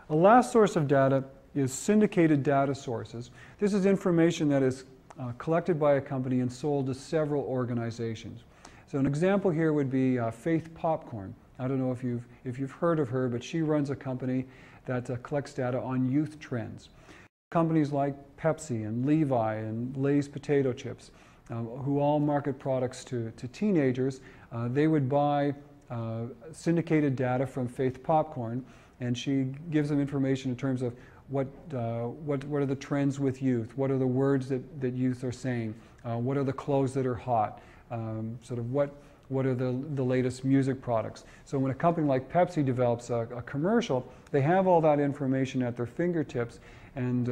A last source of data is syndicated data sources. This is information that is collected by a company and sold to several organizations. So an example here would be Faith Popcorn. I don't know if you've heard of her, but she runs a company that collects data on youth trends. Companies like Pepsi and Levi and Lay's potato chips, who all market products to teenagers, they would buy syndicated data from Faith Popcorn, and she gives them information in terms of what are the trends with youth, what are the words that youth are saying, what are the clothes that are hot, sort of what are the latest music products. So when a company like Pepsi develops a commercial, they have all that information at their fingertips, and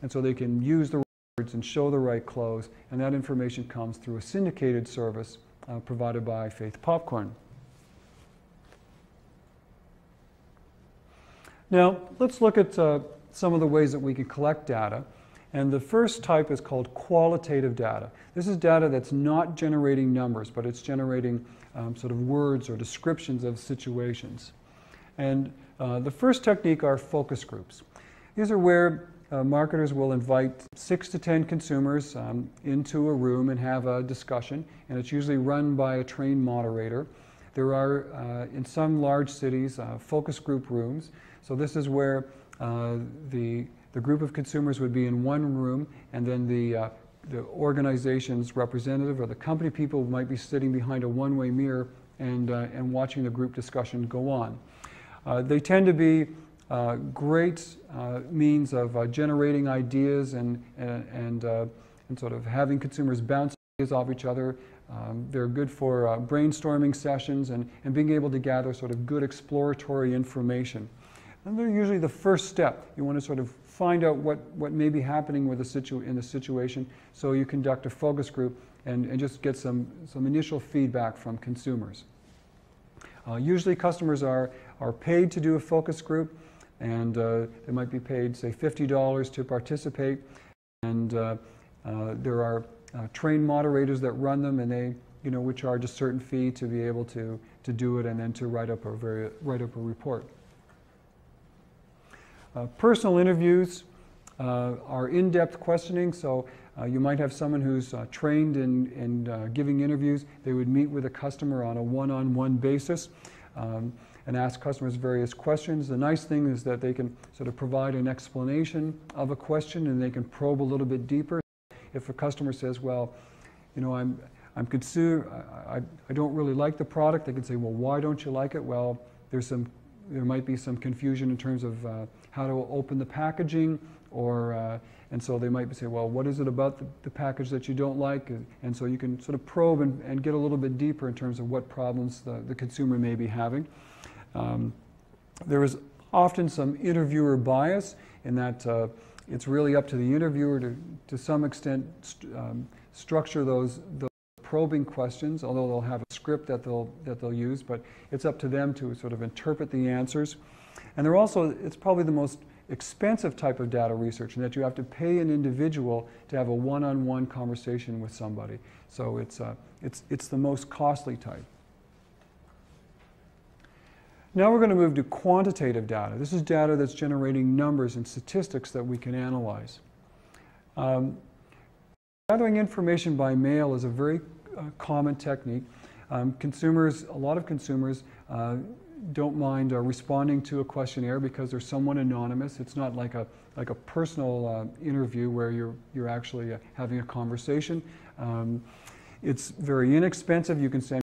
so they can use the words and show the right clothes, and that information comes through a syndicated service provided by Faith Popcorn. Now, let's look at some of the ways that we can collect data. And the first type is called qualitative data. This is data that's not generating numbers, but it's generating sort of words or descriptions of situations. And the first technique are focus groups. These are where marketers will invite 6 to 10 consumers into a room and have a discussion, and it's usually run by a trained moderator. There are, in some large cities, focus group rooms. So this is where the group of consumers would be in one room, and then the organization's representative or the company people might be sitting behind a one-way mirror and watching the group discussion go on. They tend to be great means of generating ideas and sort of having consumers bounce ideas off each other. They're good for brainstorming sessions and being able to gather sort of good exploratory information. And they're usually the first step. You want to sort of find out what may be happening with in the situation, so you conduct a focus group and just get some initial feedback from consumers. Usually customers are paid to do a focus group, and they might be paid, say, $50 to participate, and there are trained moderators that run them, and they would charge a certain fee to be able to do it and then to write up a report. Personal interviews are in-depth questioning, so you might have someone who's trained in giving interviews. They would meet with a customer on a one-on-one basis and ask customers various questions. The nice thing is that they can sort of provide an explanation of a question, and they can probe a little bit deeper. If a customer says, well, I'm concerned, I don't really like the product, they can say, well, why don't you like it? Well, there might be some confusion in terms of how to open the packaging, and so they might say, well, what is it about the package that you don't like? And so you can sort of probe and get a little bit deeper in terms of what problems the consumer may be having. There is often some interviewer bias in that it's really up to the interviewer to some extent structure those probing questions, although they'll have a script that they'll use, but it's up to them to sort of interpret the answers. And it's probably the most expensive type of data research, in that you have to pay an individual to have a one-on-one conversation with somebody. So it's the most costly type. Now we're going to move to quantitative data. This is data that's generating numbers and statistics that we can analyze. Gathering information by mail is a very common technique. A lot of consumers don't mind responding to a questionnaire because they're somewhat anonymous. It's not like a personal interview where you're actually having a conversation. It's very inexpensive. You can send